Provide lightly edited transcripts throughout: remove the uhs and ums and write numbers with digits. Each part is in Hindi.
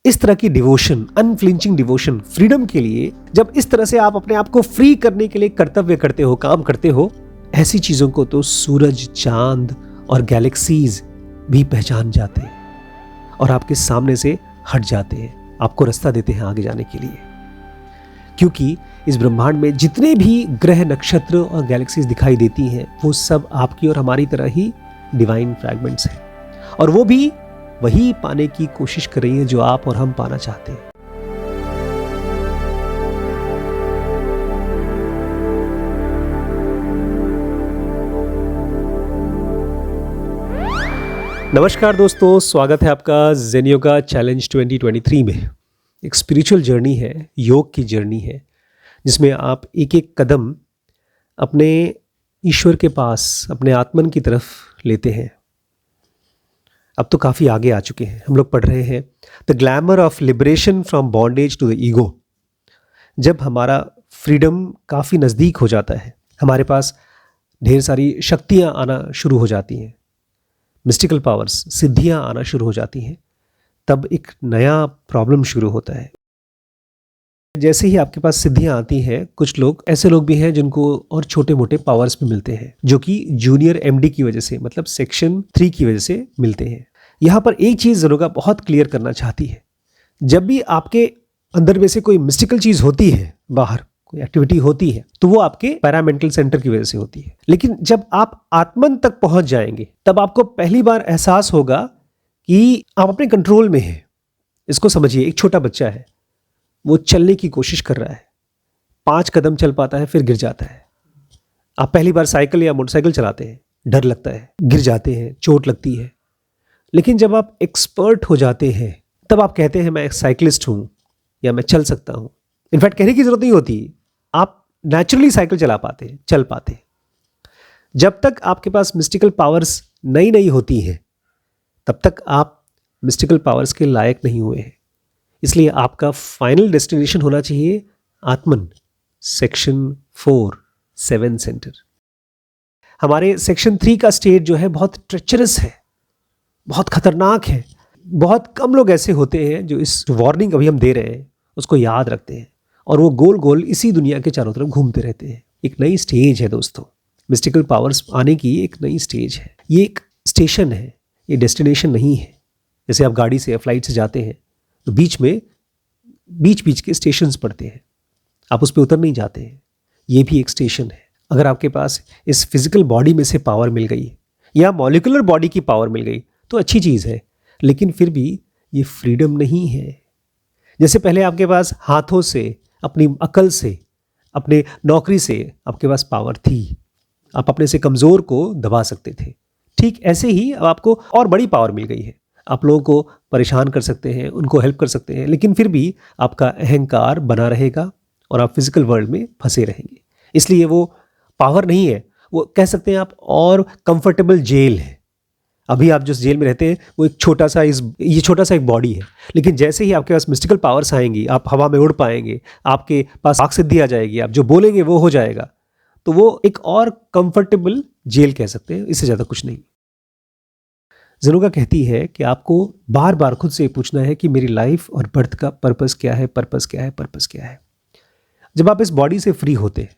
इस तरह की डिवोशन, अनफ्लिंचिंग डिवोशन फ्रीडम के लिए, जब इस तरह से आप अपने आप को फ्री करने के लिए कर्तव्य करते हो, काम करते हो, ऐसी चीजों को तो सूरज, चांद और गैलेक्सीज भी पहचान जाते हैं और आपके सामने से हट जाते हैं, आपको रास्ता देते हैं आगे जाने के लिए। क्योंकि इस ब्रह्मांड में जितने भी ग्रह, नक्षत्र और गैलेक्सीज दिखाई देती हैं, वो सब आपकी और हमारी तरह ही डिवाइन फ्रैगमेंट्स हैं, और वो भी वही पाने की कोशिश कर रही है जो आप और हम पाना चाहते हैं। नमस्कार दोस्तों, स्वागत है आपका ज़ेन योगा चैलेंज 2023 में। एक स्पिरिचुअल जर्नी है, योग की जर्नी है, जिसमें आप एक एक कदम अपने ईश्वर के पास, अपने आत्मन की तरफ लेते हैं। अब तो काफ़ी आगे आ चुके हैं। हम लोग पढ़ रहे हैं the glamour of liberation from bondage to the ego. जब हमारा फ्रीडम काफ़ी नज़दीक हो जाता है, हमारे पास ढेर सारी शक्तियाँ आना शुरू हो जाती हैं, मिस्टिकल पावर्स, सिद्धियाँ आना शुरू हो जाती हैं, तब एक नया प्रॉब्लम शुरू होता है। जैसे ही आपके पास सिद्धियाँ आती हैं, कुछ लोग ऐसे लोग भी हैं जिनको और छोटे मोटे पावर्स भी मिलते हैं, जो कि जूनियर एमडी की वजह से, मतलब सेक्शन 3 की वजह से मिलते हैं। यहाँ पर एक चीज़ ज़रूर बहुत क्लियर करना चाहती है, जब भी आपके अंदर में से कोई मिस्टिकल चीज़ होती है, बाहर कोई एक्टिविटी होती है, तो वो आपके पैरामेंटल सेंटर की वजह से होती है। लेकिन जब आप आत्मन तक पहुंच जाएंगे, तब आपको पहली बार एहसास होगा कि आप अपने कंट्रोल में हैं। इसको समझिए, एक छोटा बच्चा है, वो चलने की कोशिश कर रहा है, 5 कदम चल पाता है, फिर गिर जाता है। आप पहली बार साइकिल या मोटरसाइकिल चलाते हैं, डर लगता है, गिर जाते हैं, चोट लगती है। लेकिन जब आप एक्सपर्ट हो जाते हैं, तब आप कहते हैं मैं एक साइकिलिस्ट हूँ या मैं चल सकता हूँ। इनफैक्ट कहने की जरूरत नहीं होती, आप नेचुरली साइकिल चला पाते हैं, चल पाते हैं। जब तक आपके पास मिस्टिकल पावर्स नई नई होती हैं, तब तक आप मिस्टिकल पावर्स के लायक नहीं हुए हैं। इसलिए आपका फाइनल डेस्टिनेशन होना चाहिए आत्मन, सेक्शन 4 7 सेंटर। हमारे सेक्शन 3 का स्टेट जो है बहुत ट्रेचरस है, बहुत खतरनाक है। बहुत कम लोग ऐसे होते हैं जो इस वार्निंग अभी हम दे रहे हैं उसको याद रखते हैं, और वो गोल गोल इसी दुनिया के चारों तरफ घूमते रहते हैं। एक नई स्टेज है दोस्तों, मिस्टिकल पावर्स आने की एक नई स्टेज है। ये एक स्टेशन है, ये डेस्टिनेशन नहीं है। जैसे आप गाड़ी से या फ्लाइट से जाते हैं तो बीच में बीच के स्टेशंस पड़ते हैं, आप उस पर उतर नहीं जाते हैं। ये भी एक स्टेशन है। अगर आपके पास इस फिजिकल बॉडी में से पावर मिल गई या मॉलिक्यूलर बॉडी की पावर मिल गई तो अच्छी चीज़ है, लेकिन फिर भी ये फ्रीडम नहीं है। जैसे पहले आपके पास हाथों से, अपनी अकल से, अपने नौकरी से आपके पास पावर थी, आप अपने से कमज़ोर को दबा सकते थे। ठीक ऐसे ही अब आपको और बड़ी पावर मिल गई है। आप लोगों को परेशान कर सकते हैं, उनको हेल्प कर सकते हैं, लेकिन फिर भी आपका अहंकार बना रहेगा और आप फिजिकल वर्ल्ड में फंसे रहेंगे। इसलिए वो पावर नहीं है, वो कह सकते हैं आप और कंफर्टेबल जेल है। अभी आप जिस जेल में रहते हैं वो एक छोटा सा एक बॉडी है, लेकिन जैसे ही आपके पास मिस्टिकल पावर्स आएंगी, आप हवा में उड़ पाएंगे, आपके पास वाक सिद्धि आ जाएगी, आप जो बोलेंगे वो हो जाएगा, तो वो एक और कंफर्टेबल जेल कह सकते हैं, इससे ज़्यादा कुछ नहीं। ज़ेनोगा कहती है कि आपको बार बार खुद से पूछना है कि मेरी लाइफ और बर्थ का पर्पस क्या है, पर्पस क्या है, पर्पस क्या है। जब आप इस बॉडी से फ्री होते हैं,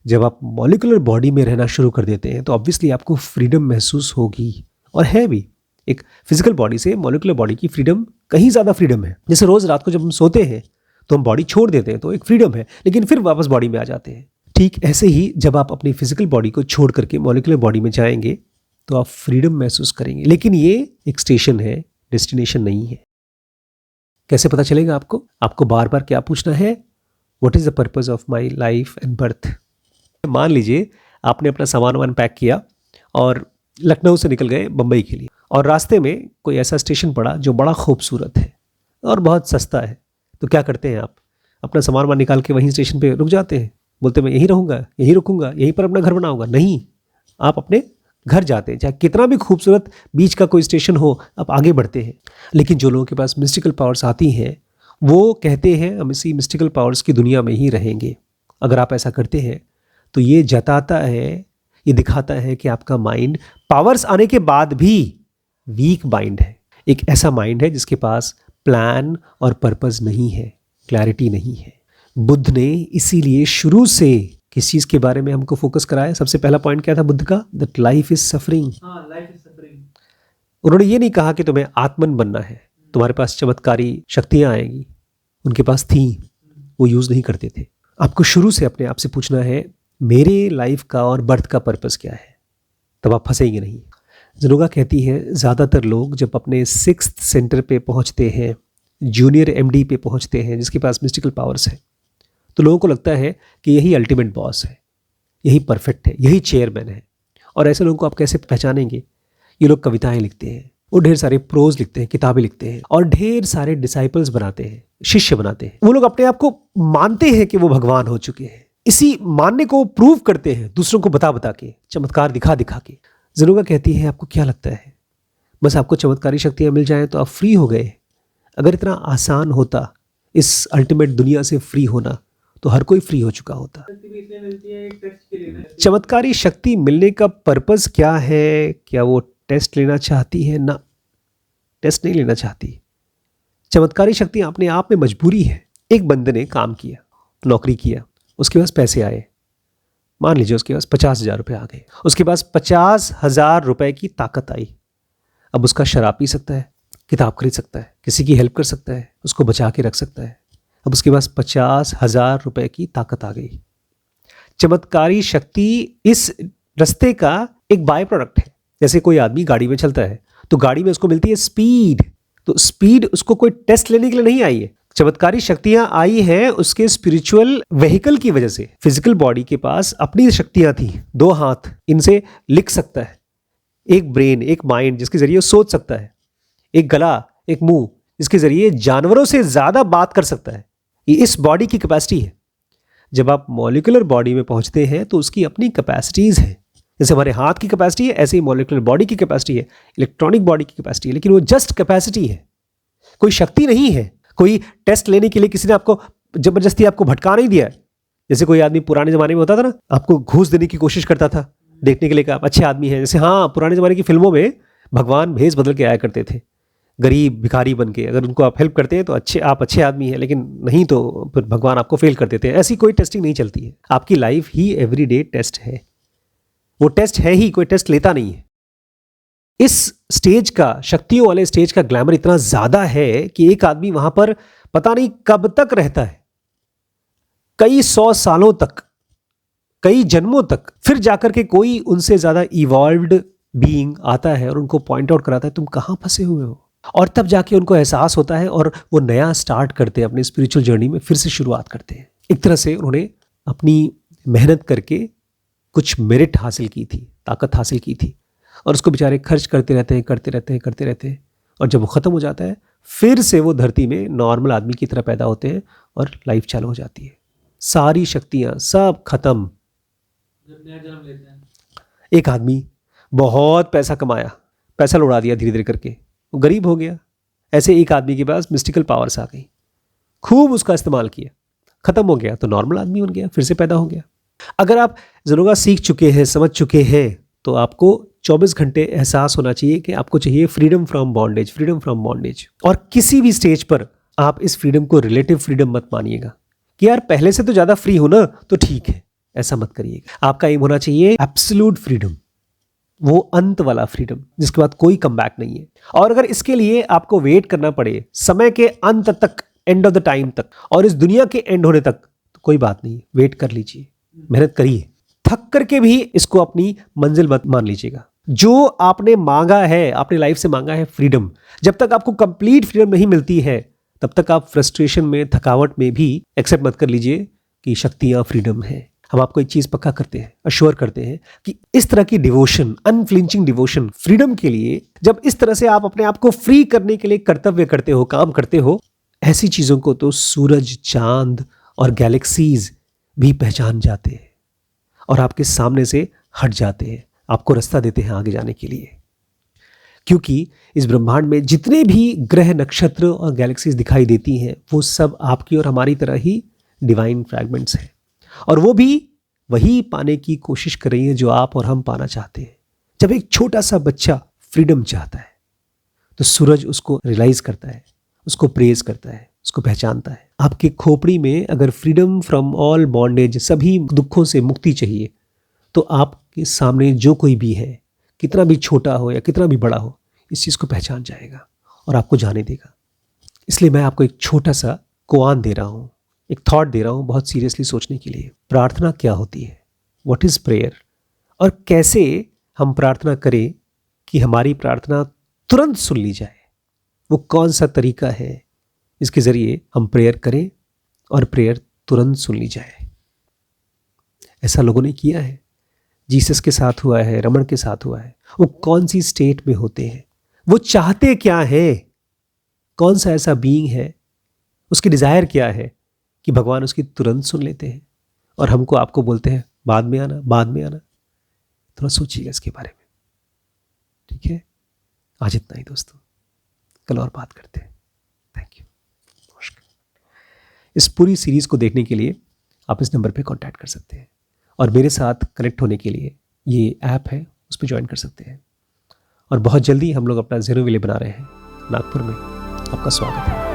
जब आप मॉलिक्यूलर बॉडी में रहना शुरू कर देते हैं, तो ऑब्वियसली आपको फ्रीडम महसूस होगी, और है भी। एक फिजिकल बॉडी से मॉलिक्यूलर बॉडी की फ्रीडम कहीं ज़्यादा फ्रीडम है। जैसे रोज़ रात को जब हम सोते हैं तो हम बॉडी छोड़ देते हैं, तो एक फ्रीडम है, लेकिन फिर वापस बॉडी में आ जाते हैं। ठीक ऐसे ही जब आप अपनी फिजिकल बॉडी को छोड़ करके मॉलिक्यूलर बॉडी में जाएंगे तो आप फ्रीडम महसूस करेंगे। लेकिन ये एक स्टेशन है, डेस्टिनेशन नहीं है। कैसे पता चलेगा आपको? आपको बार बार क्या पूछना है, what is the purpose of my life and birth. मान लीजिए आपने अपना सामान पैक किया और लखनऊ से निकल गए बम्बई के लिए, और रास्ते में कोई ऐसा स्टेशन पड़ा जो बड़ा खूबसूरत है और बहुत सस्ता है। तो क्या करते हैं आप? अपना सामान निकाल के वहीं स्टेशन पे रुक जाते हैं, बोलते मैं यहीं रहूँगा, यहीं रुकूंगा, यहीं पर अपना घर बनाऊंगा। नहीं, आप अपने घर जाते हैं, चाहे कितना भी खूबसूरत बीच का कोई स्टेशन हो, आप आगे बढ़ते हैं। लेकिन जो लोगों के पास मिस्टिकल पावर्स आती हैं, वो कहते हैं हम इसी मिस्टिकल पावर्स की दुनिया में ही रहेंगे। अगर आप ऐसा करते हैं तो ये जताता है, ये दिखाता है कि आपका माइंड पावर्स आने के बाद भी वीक माइंड है। एक ऐसा माइंड है जिसके पास प्लान और पर्पस नहीं है, क्लैरिटी नहीं है। बुद्ध ने इसीलिए शुरू से किस चीज़ के बारे में हमको फोकस कराया? सबसे पहला पॉइंट क्या था बुद्ध का? That life is suffering. उन्होंने ये नहीं कहा कि तुम्हें आत्मन बनना है, तुम्हारे पास चमत्कारी शक्तियां आएंगी, उनके पास थी, वो यूज नहीं करते थे। आपको शुरू से अपने आप से पूछना है मेरे लाइफ का और बर्थ का पर्पस क्या है, तब आप फंसेंगे नहीं। जनोगा कहती है ज़्यादातर लोग जब अपने 6th सेंटर पे पहुंचते हैं, जूनियर एमडी पे पहुंचते हैं जिसके पास मिस्टिकल पावर्स है, तो लोगों को लगता है कि यही अल्टीमेट बॉस है, यही परफेक्ट है, यही चेयरमैन है। और ऐसे लोगों को आप कैसे पहचानेंगे? ये लोग कविताएं लिखते हैं, वो ढेर सारे प्रोज लिखते हैं, किताबें लिखते हैं और ढेर सारे डिसाइपल्स बनाते हैं, शिष्य बनाते हैं। वो लोग अपने आप को मानते हैं कि वो भगवान हो चुके हैं। इसी मानने को प्रूव करते हैं दूसरों को बता बता के, चमत्कार दिखा दिखा के। जनोगा कहती है आपको क्या लगता है बस आपको चमत्कारी शक्तियां मिल जाएं तो आप फ्री हो गए? अगर इतना आसान होता इस अल्टीमेट दुनिया से फ्री होना तो हर कोई फ्री हो चुका होता। चमत्कारी शक्ति मिलने का पर्पस क्या है? क्या वो टेस्ट लेना चाहती है? ना, टेस्ट नहीं लेना चाहती। चमत्कारी शक्ति अपने आप में मजबूरी है। एक बंदे ने काम किया, नौकरी किया, उसके पास पैसे आए, मान लीजिए उसके पास 50,000 रुपये आ गए, उसके पास 50,000 रुपये की ताकत आई। अब उसका शराब पी सकता है, किताब खरीद सकता है, किसी की हेल्प कर सकता है, उसको बचा के रख सकता है। अब उसके पास 50,000 रुपये की ताकत आ गई। चमत्कारी शक्ति इस रास्ते का एक बाय प्रोडक्ट है। जैसे कोई आदमी गाड़ी में चलता है तो गाड़ी में उसको मिलती है स्पीड, तो स्पीड उसको कोई टेस्ट लेने के लिए नहीं आई है। चमत्कारी शक्तियां आई हैं उसके स्पिरिचुअल व्हीकल की वजह से। फिजिकल बॉडी के पास अपनी शक्तियां थी, 2 हाथ, इनसे लिख सकता है, एक ब्रेन, एक माइंड जिसके जरिए सोच सकता है, एक गला, एक मुंह जिसके जरिए जानवरों से ज्यादा बात कर सकता है। ये इस बॉडी की कैपेसिटी है। जब आप मॉलिक्यूलर बॉडी में पहुंचते हैं तो उसकी अपनी कैपेसिटीज हैं। जैसे हमारे हाथ की कैपेसिटी है, ऐसे ही मॉलिक्यूलर बॉडी की कैपेसिटी है, इलेक्ट्रॉनिक बॉडी की कैपेसिटी है, लेकिन वो जस्ट कैपेसिटी है, कोई शक्ति नहीं है। कोई टेस्ट लेने के लिए किसी ने आपको जबरदस्ती आपको भटका नहीं दिया है। जैसे कोई आदमी पुराने जमाने में होता था ना, आपको घूस देने की कोशिश करता था देखने के लिए कि आप अच्छे आदमी हैं। जैसे हाँ, पुराने जमाने की फिल्मों में भगवान भेष बदल के आया करते थे, गरीब भिखारी बन के। अगर उनको आप हेल्प करते हैं तो आप अच्छे आदमी हैं, लेकिन नहीं तो फिर भगवान आपको फेल कर देते हैं। ऐसी कोई टेस्टिंग नहीं चलती है। आपकी लाइफ ही एवरीडे टेस्ट है, वो टेस्ट है ही, कोई टेस्ट लेता नहीं है। इस स्टेज का, शक्तियों वाले स्टेज का ग्लैमर इतना ज्यादा है कि एक आदमी वहां पर पता नहीं कब तक रहता है, कई 100 सालों तक, कई जन्मों तक। फिर जाकर के कोई उनसे ज्यादा इवॉल्व्ड बीइंग आता है और उनको पॉइंट आउट कराता है तुम कहां फंसे हुए हो, और तब जाके उनको एहसास होता है और वो नया स्टार्ट करते हैं, अपनी स्पिरिचुअल जर्नी में फिर से शुरुआत करते हैं। एक तरह से उन्होंने अपनी मेहनत करके कुछ मेरिट हासिल की थी, ताकत हासिल की थी, और उसको बेचारे खर्च करते रहते हैं, और जब वो ख़त्म हो जाता है फिर से वो धरती में नॉर्मल आदमी की तरह पैदा होते हैं और लाइफ चालू हो जाती है। सारी शक्तियाँ सब खत्म। जब नया जन्म लेते हैं, एक आदमी बहुत पैसा कमाया, पैसा लौटा दिया धीरे धीरे करके, वो गरीब हो गया। ऐसे एक आदमी के पास मिस्टिकल पावर्स आ गई, खूब उसका इस्तेमाल किया, ख़त्म हो गया तो नॉर्मल आदमी बन गया, फिर से पैदा हो गया। अगर आप ज़रूर सीख चुके हैं, समझ चुके हैं, तो आपको 24 घंटे एहसास होना चाहिए कि आपको चाहिए freedom from bondage, freedom from bondage. और किसी भी स्टेज पर आप इस फ्रीडम को रिलेटिव फ्रीडम मत मानिएगा कि यार पहले से तो ज़्यादा फ्री हो ना तो ठीक है, ऐसा मत करिएगा। आपका एम होना चाहिए एब्सोल्यूट फ्रीडम, वो अंत वाला फ्रीडम जिसके बाद कोई कम बैक नहीं है। और अगर इसके लिए आपको वेट करना पड़े समय के अंत तक, एंड ऑफ द टाइम तक, और इस दुनिया के एंड होने तक, तो कोई बात नहीं, वेट कर लीजिए, मेहनत करिए, थक करके भी इसको अपनी मंजिल मत मान लीजिएगा। जो आपने मांगा है, आपने लाइफ से मांगा है फ्रीडम, जब तक आपको कंप्लीट फ्रीडम नहीं मिलती है तब तक आप फ्रस्ट्रेशन में, थकावट में भी एक्सेप्ट मत कर लीजिए कि शक्तियां फ्रीडम है। हम आपको एक चीज पक्का करते हैं, अश्योर करते हैं कि इस तरह की डिवोशन, अनफ्लिंचिंग डिवोशन फ्रीडम के लिए, जब इस तरह से आप अपने आप को फ्री करने के लिए कर्तव्य करते हो, काम करते हो, ऐसी चीजों को तो सूरज, चांद और गैलेक्सीज भी पहचान जाते हैं और आपके सामने से हट जाते हैं, आपको रास्ता देते हैं आगे जाने के लिए। क्योंकि इस ब्रह्मांड में जितने भी ग्रह, नक्षत्र और गैलेक्सीज दिखाई देती हैं वो सब आपकी और हमारी तरह ही डिवाइन फ्रैगमेंट्स हैं, और वो भी वही पाने की कोशिश कर रही है जो आप और हम पाना चाहते हैं। जब एक छोटा सा बच्चा फ्रीडम चाहता है तो सूरज उसको रियलाइज करता है उसको प्रेज करता है, उसको पहचानता है। आपके खोपड़ी में अगर फ्रीडम फ्रॉम ऑल बॉन्डेज, सभी दुखों से मुक्ति चाहिए, तो आपके सामने जो कोई भी है, कितना भी छोटा हो या कितना भी बड़ा हो, इस चीज़ को पहचान जाएगा और आपको जाने देगा। इसलिए मैं आपको एक छोटा सा कोआन दे रहा हूँ, एक थॉट दे रहा हूँ बहुत सीरियसली सोचने के लिए। प्रार्थना क्या होती है? What is prayer? और कैसे हम प्रार्थना करें कि हमारी प्रार्थना तुरंत सुन ली जाए? वो कौन सा तरीका है इसके ज़रिए हम प्रेयर करें और प्रेयर तुरंत सुन ली जाए? ऐसा लोगों ने किया है, जीसस के साथ हुआ है, रमन के साथ हुआ है। वो कौन सी स्टेट में होते हैं, वो चाहते क्या है, कौन सा ऐसा बीइंग है, उसकी डिज़ायर क्या है कि भगवान उसकी तुरंत सुन लेते हैं और हमको आपको बोलते हैं बाद में आना, बाद में आना। थोड़ा सोचिएगा इसके बारे में, ठीक है? आज इतना ही दोस्तों, कल और बात करते हैं। थैंक यू, नमस्कार। इस पूरी सीरीज़ को देखने के लिए आप इस नंबर पे कांटेक्ट कर सकते हैं और मेरे साथ कनेक्ट होने के लिए ये ऐप है, उस पर ज्वाइन कर सकते हैं। और बहुत जल्दी हम लोग अपना ज़ेनो विले बना रहे हैं नागपुर में। आपका स्वागत है।